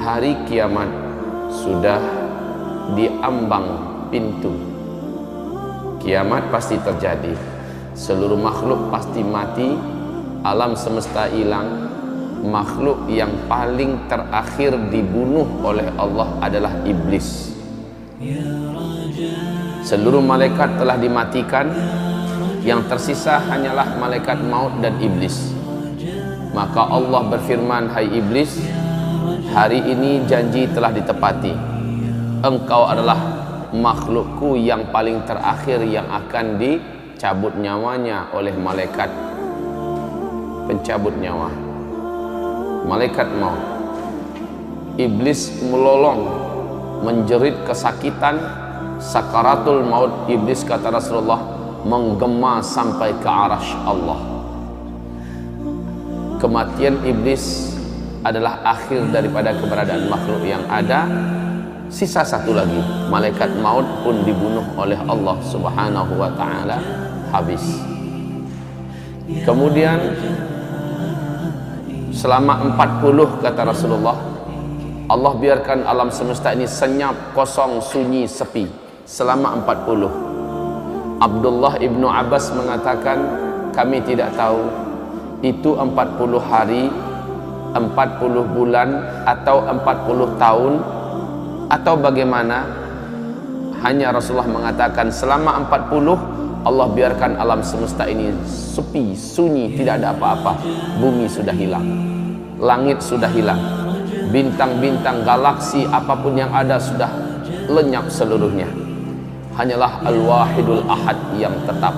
hari kiamat sudah diambang pintu. Kiamat pasti terjadi, seluruh makhluk pasti mati, alam semesta hilang. Makhluk yang paling terakhir dibunuh oleh Allah adalah iblis. Seluruh malaikat telah dimatikan, yang tersisa hanyalah malaikat maut dan iblis. Maka Allah berfirman, hai iblis, hari ini janji telah ditepati. Engkau adalah makhlukku yang paling terakhir yang akan dicabut nyawanya oleh malaikat pencabut nyawa, malaikat maut. Iblis melolong, menjerit kesakitan, sakaratul maut. Iblis, kata Rasulullah, menggema sampai ke arasy Allah. Kematian iblis adalah akhir daripada keberadaan makhluk yang ada. Sisa satu lagi, malaikat maut pun dibunuh oleh Allah Subhanahu wa ta'ala, habis. Kemudian selama 40, kata Rasulullah, Allah biarkan alam semesta ini senyap, kosong, sunyi, sepi selama 40. Abdullah ibnu Abbas mengatakan, kami tidak tahu itu 40 hari, 40 bulan, atau 40 tahun, atau bagaimana. Hanya Rasulullah mengatakan selama 40 Allah biarkan alam semesta ini sepi, sunyi, tidak ada apa-apa. Bumi sudah hilang, langit sudah hilang, bintang-bintang, galaksi, apapun yang ada sudah lenyap seluruhnya. Hanyalah Al-Wahidul Ahad yang tetap,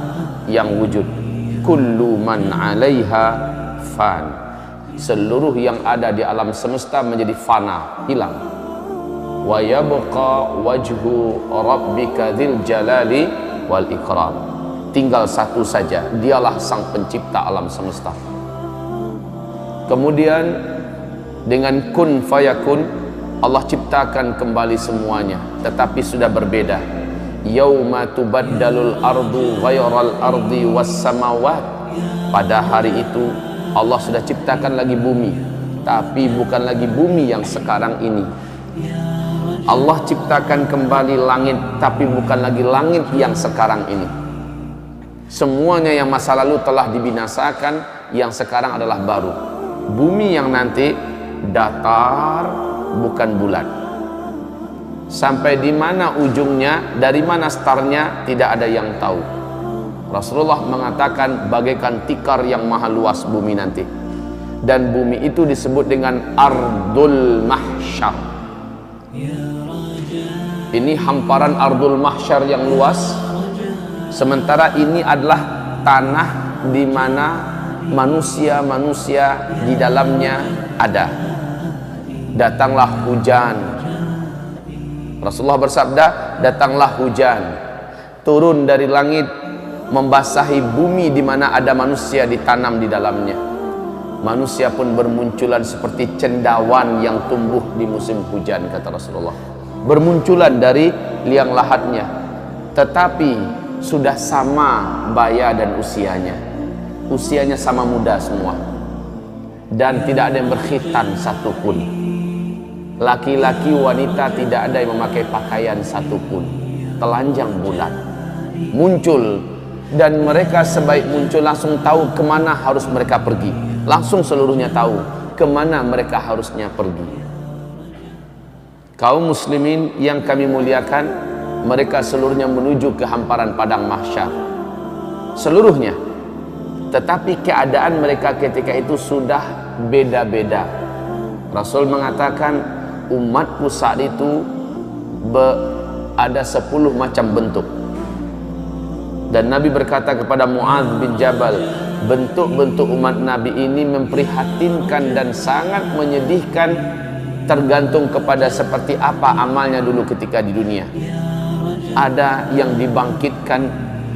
yang wujud. Kullu man 'alaiha fan. Seluruh yang ada di alam semesta menjadi fana, hilang. Wa yabqa wajhu rabbika dzil jalali wal ikram. Tinggal satu saja, dialah sang pencipta alam semesta. Kemudian dengan kun fayakun, Allah ciptakan kembali semuanya, tetapi sudah berbeda. Yauma tubaddalul ardu ghairal ardi was samawat. Pada hari itu Allah sudah ciptakan lagi bumi, tapi bukan lagi bumi yang sekarang ini. Allah ciptakan kembali langit, tapi bukan lagi langit yang sekarang ini. Semuanya yang masa lalu telah dibinasakan, yang sekarang adalah baru. Bumi yang nanti datar, bukan bulat. Sampai di mana ujungnya, dari mana startnya, tidak ada yang tahu. Rasulullah mengatakan bagaikan tikar yang maha luas bumi nanti. Dan bumi itu disebut dengan Ardul Mahsyar. Ini hamparan Ardul Mahsyar yang luas. Sementara ini adalah tanah di mana manusia-manusia di dalamnya ada. Datanglah hujan. Rasulullah bersabda, datanglah hujan, turun dari langit, membasahi bumi di mana ada manusia ditanam di dalamnya. Manusia pun bermunculan seperti cendawan yang tumbuh di musim hujan, kata Rasulullah. Bermunculan dari liang lahatnya, tetapi sudah sama baya dan usianya. Usianya sama muda semua, dan tidak ada yang berkhitan satupun. Laki-laki, wanita, tidak ada yang memakai pakaian satupun. Telanjang bulat muncul, dan mereka sebaik muncul langsung tahu kemana harus mereka pergi. Langsung seluruhnya tahu kemana mereka harusnya pergi. Kaum muslimin yang kami muliakan, mereka seluruhnya menuju ke hamparan padang mahsyar, seluruhnya. Tetapi keadaan mereka ketika itu sudah beda-beda. Rasul mengatakan, umatku saat itu ada 10 macam bentuk. Dan Nabi berkata kepada Mu'adz bin Jabal, bentuk-bentuk umat Nabi ini memprihatinkan dan sangat menyedihkan, tergantung kepada seperti apa amalnya dulu ketika di dunia. Ada yang dibangkitkan,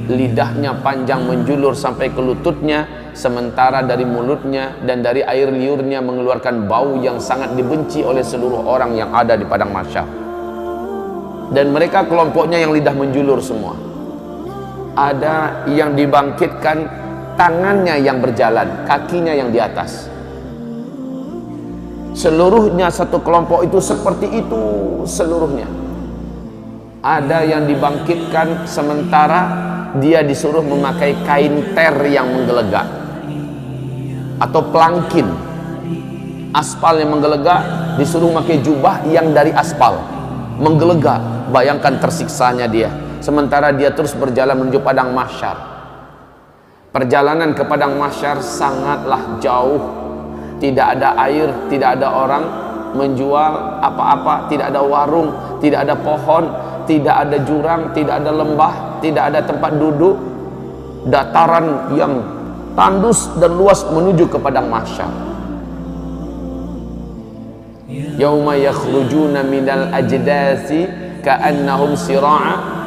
lidahnya panjang menjulur sampai ke lututnya, sementara dari mulutnya dan dari air liurnya mengeluarkan bau yang sangat dibenci oleh seluruh orang yang ada di padang mahsyar. Dan mereka kelompoknya yang lidah menjulur semua. Ada yang dibangkitkan, tangannya yang berjalan, kakinya yang di atas. Seluruhnya satu kelompok itu seperti itu seluruhnya. Ada yang dibangkitkan sementara dia disuruh memakai kain ter yang menggelegak atau pelangkin. Aspal yang menggelegak disuruh memakai jubah yang dari aspal menggelegak. Bayangkan tersiksanya dia. Sementara dia terus berjalan menuju padang mahsyar. Perjalanan ke padang mahsyar sangatlah jauh. Tidak ada air, tidak ada orang menjual apa-apa, tidak ada warung, tidak ada pohon, tidak ada jurang, tidak ada lembah, tidak ada tempat duduk. Dataran yang tandus dan luas menuju ke padang mahsyar. Yauma yakhrujuna minal ajdasi ka'annahum sira'a.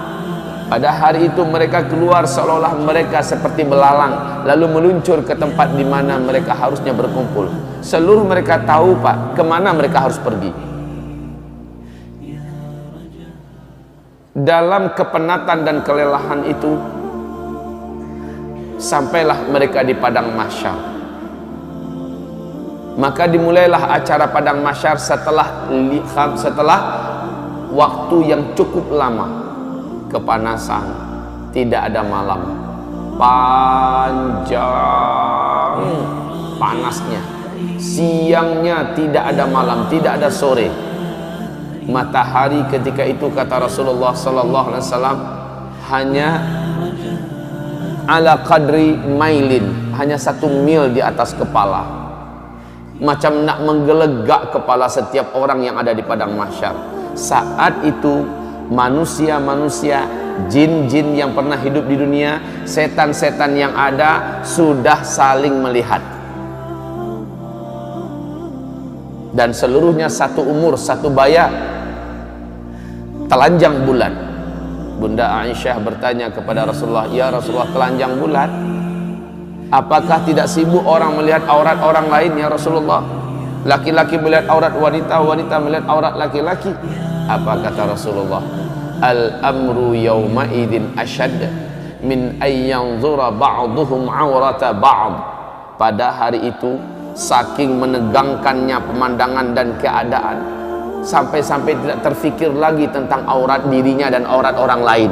Pada hari itu mereka keluar seolah-olah mereka seperti belalang, lalu meluncur ke tempat di mana mereka harusnya berkumpul. Seluruh mereka tahu, Pak, kemana mereka harus pergi. Dalam kepenatan dan kelelahan itu, sampailah mereka di padang mahsyar. Maka dimulailah acara padang mahsyar setelah waktu yang cukup lama. Kepanasan, tidak ada malam, panjang panasnya, siangnya tidak ada malam, tidak ada sore. Matahari ketika itu kata Rasulullah sallallahu alaihi wasallam hanya ala qadri mailin, hanya 1 mil di atas kepala, macam nak menggelegak kepala setiap orang yang ada di padang mahsyar. Saat itu manusia-manusia, jin-jin yang pernah hidup di dunia, setan-setan yang ada sudah saling melihat. Dan seluruhnya satu umur, satu baya. Telanjang bulat. Bunda Aisyah bertanya kepada Rasulullah, "Ya Rasulullah, telanjang bulat, apakah tidak sibuk orang melihat aurat orang lain ya Rasulullah? Laki-laki melihat aurat wanita, wanita melihat aurat laki-laki." Apa kata Rasulullah? Al-amru yawma idzin ashad min ayyanzura ba'duhum aurata ba'd. Pada hari itu saking menegangkannya pemandangan dan keadaan, sampai-sampai tidak terfikir lagi tentang aurat dirinya dan aurat orang lain.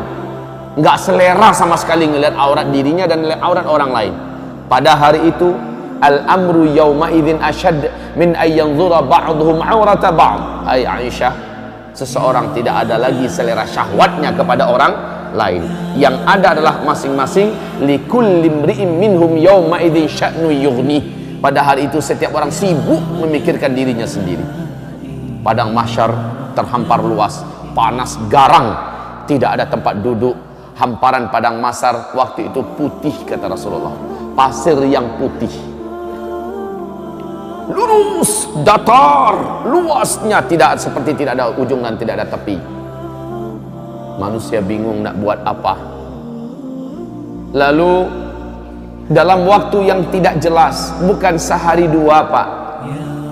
Enggak selera sama sekali ngelihat aurat dirinya dan aurat orang lain. Pada hari itu al-amru yawma idzin ashad min ayyanzura ba'duhum aurata ba'd. Hai Aisyah, seseorang tidak ada lagi selera syahwatnya kepada orang lain. Yang ada adalah masing-masing likulli imri'in minhum yawma idzin sya'nu yughni. Pada hari itu setiap orang sibuk memikirkan dirinya sendiri. Padang mahsyar terhampar luas, panas garang, tidak ada tempat duduk. Hamparan padang mahsyar waktu itu putih kata Rasulullah, pasir yang putih, lurus, datar, luasnya tidak seperti tidak ada ujung dan tidak ada tepi. Manusia bingung nak buat apa. Lalu dalam waktu yang tidak jelas, bukan sehari dua Pak,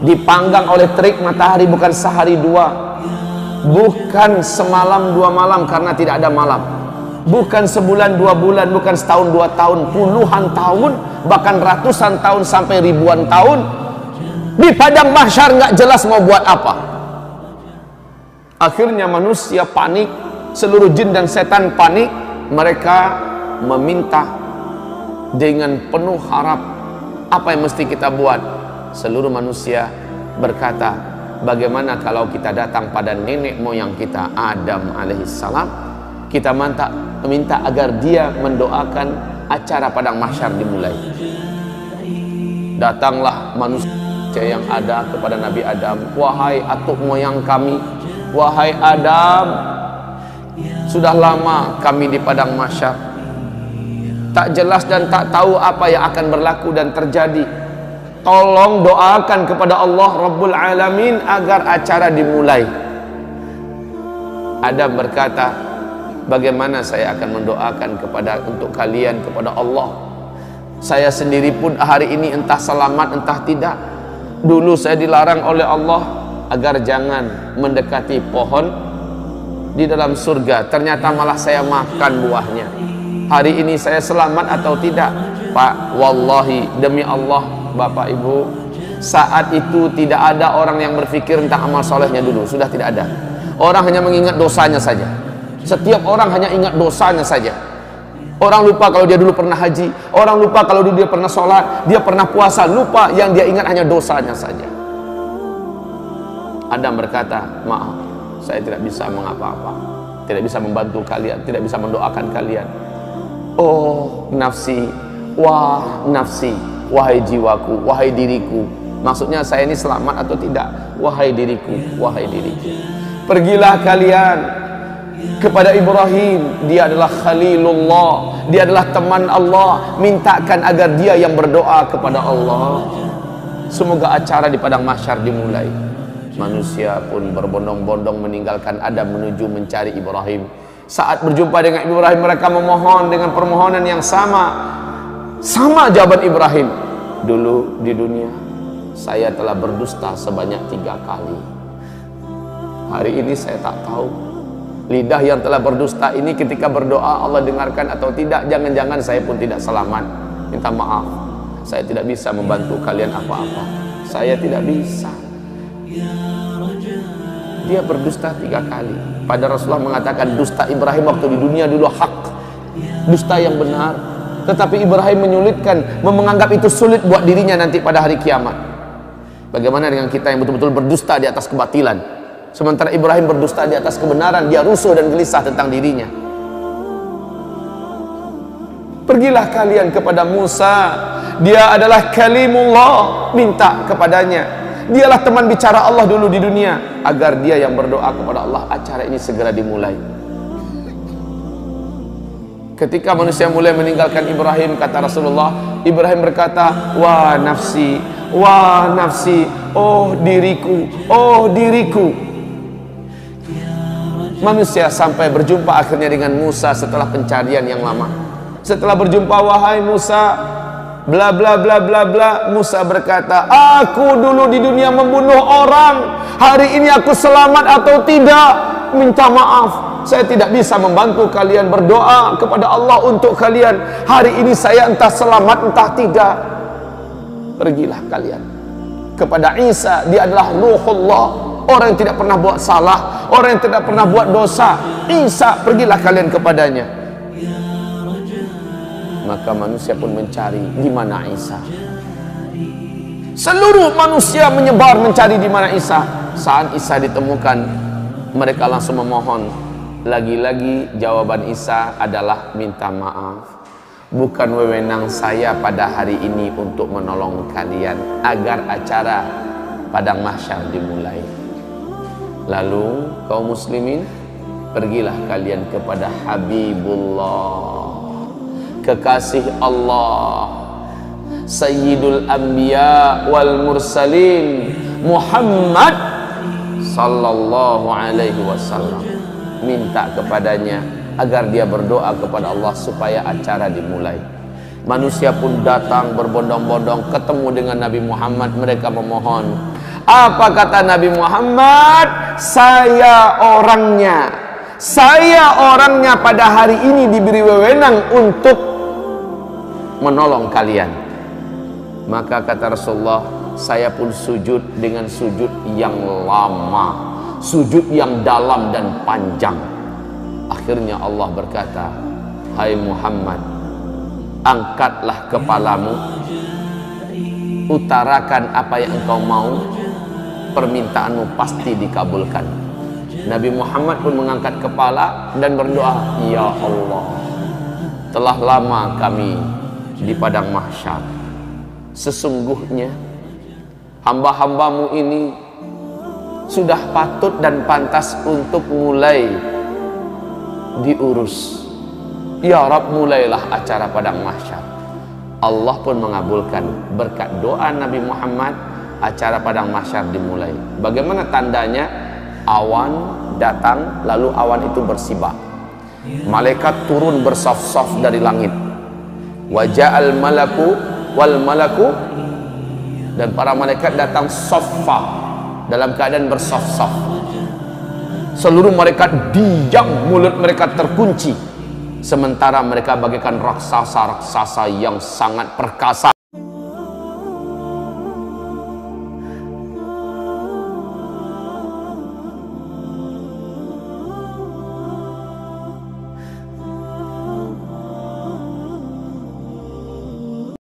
dipanggang oleh terik matahari bukan sehari dua, bukan semalam 2 malam karena tidak ada malam, bukan sebulan 2 bulan, bukan setahun 2 tahun, puluhan tahun, bahkan ratusan tahun sampai ribuan tahun. Di padang mahsyar nggak jelas mau buat apa. Akhirnya manusia panik, seluruh jin dan setan panik. Mereka meminta dengan penuh harap, apa yang mesti kita buat? Seluruh manusia berkata, bagaimana kalau kita datang pada nenek moyang kita Adam alaihissalam, kita minta agar dia mendoakan acara padang mahsyar dimulai. Datanglah manusia yang ada kepada Nabi Adam, wahai atuk moyang kami, wahai Adam, sudah lama kami di padang mahsyar, tak jelas dan tak tahu apa yang akan berlaku dan terjadi. Tolong doakan kepada Allah Rabbul Alamin agar acara dimulai. Adam berkata, bagaimana saya akan mendoakan untuk kalian kepada Allah? Saya sendiri pun hari ini entah selamat entah tidak. Dulu saya dilarang oleh Allah agar jangan mendekati pohon di dalam surga, ternyata malah saya makan buahnya. Hari ini saya selamat atau tidak? Pak, wallahi demi Allah, Bapak Ibu, Saat itu tidak ada orang yang berpikir tentang amal solehnya dulu, sudah tidak ada. Orang hanya mengingat dosanya saja. Setiap orang hanya ingat dosanya saja. Orang lupa kalau dia dulu pernah haji, orang lupa kalau dulu dia pernah sholat, dia pernah puasa, lupa, yang dia ingat hanya dosanya saja. Adam berkata, maaf, saya tidak bisa mengapa-apa, tidak bisa membantu kalian, tidak bisa mendoakan kalian. Oh nafsi, wah nafsi, wahai jiwaku, wahai diriku. Maksudnya saya ini selamat atau tidak? Wahai diriku, wahai diriku. Pergilah kalian kepada Ibrahim, dia adalah Khalilullah, dia adalah teman Allah, mintakan agar dia yang berdoa kepada Allah. Semoga acara di padang mahsyar dimulai. Manusia pun berbondong-bondong meninggalkan Adam menuju mencari Ibrahim. Saat berjumpa dengan Ibrahim, mereka memohon dengan permohonan yang sama. Sama jawaban Ibrahim. Dulu di dunia saya telah berdusta sebanyak 3 kali. Hari ini saya tak tahu lidah yang telah berdusta ini ketika berdoa Allah dengarkan atau tidak. Jangan-jangan saya pun tidak selamat. Minta maaf, saya tidak bisa membantu kalian apa-apa. Saya tidak bisa. Dia berdusta 3 kali. Pada Rasulullah mengatakan dusta Ibrahim waktu di dunia dulu hak, dusta yang benar. Tetapi Ibrahim menyulitkan, menganggap itu sulit buat dirinya nanti pada hari kiamat. Bagaimana dengan kita yang betul-betul berdusta di atas kebatilan? Sementara Ibrahim berdusta di atas kebenaran, dia rusuh dan gelisah tentang dirinya. Pergilah kalian kepada Musa, dia adalah kalimullah, minta kepadanya. Dialah teman bicara Allah dulu di dunia, agar dia yang berdoa kepada Allah, acara ini segera dimulai. Ketika manusia mulai meninggalkan Ibrahim, kata Rasulullah, Ibrahim berkata, wah nafsi, wah nafsi, oh diriku, oh diriku. Manusia sampai berjumpa akhirnya dengan Musa setelah pencarian yang lama. Setelah berjumpa, wahai Musa, bla bla bla bla bla. Musa berkata, aku dulu di dunia membunuh orang, hari ini aku selamat atau tidak? Minta maaf, saya tidak bisa membantu kalian, berdoa kepada Allah untuk kalian. Hari ini saya entah selamat entah tidak. Pergilah kalian kepada Isa, dia adalah Ruhullah, orang yang tidak pernah buat salah, orang yang tidak pernah buat dosa. Isa, pergilah kalian kepadanya. Maka manusia pun mencari di mana Isa. Seluruh manusia menyebar mencari di mana Isa. Saat Isa ditemukan, mereka langsung memohon. Lagi-lagi jawaban Isa adalah minta maaf. Bukan wewenang saya pada hari ini untuk menolong kalian agar acara padang mahsyar dimulai. Lalu kaum muslimin, pergilah kalian kepada Habibullah, kekasih Allah, Sayyidul Anbiya wal Mursalin, Muhammad sallallahu alaihi wasallam. Minta kepadanya agar dia berdoa kepada Allah supaya acara dimulai. Manusia pun datang berbondong-bondong ketemu dengan Nabi Muhammad. Mereka memohon. Apa kata Nabi Muhammad? Saya orangnya. Saya orangnya pada hari ini diberi wewenang untuk menolong kalian. Maka kata Rasulullah, saya pun sujud dengan sujud yang lama, sujud yang dalam dan panjang. Akhirnya Allah berkata, hai Muhammad, angkatlah kepalamu, utarakan apa yang engkau mau, permintaanmu pasti dikabulkan. Nabi Muhammad pun mengangkat kepala dan berdoa, ya Allah, telah lama kami di padang mahsyar. Sesungguhnya hamba-hambamu ini sudah patut dan pantas untuk mulai diurus. Ya Rabb, mulailah acara padang mahsyar. Allah pun mengabulkan berkat doa Nabi Muhammad. Acara padang mahsyar dimulai. Bagaimana tandanya? Awan datang, lalu awan itu bersibak. Malaikat turun bersaf-saf dari langit. Waja'al malaku wal malaku, dan para malaikat datang saffa, dalam keadaan bersaf-saf. Seluruh malaikat diam, mulut mereka terkunci, sementara mereka bagaikan raksasa-raksasa yang sangat perkasa.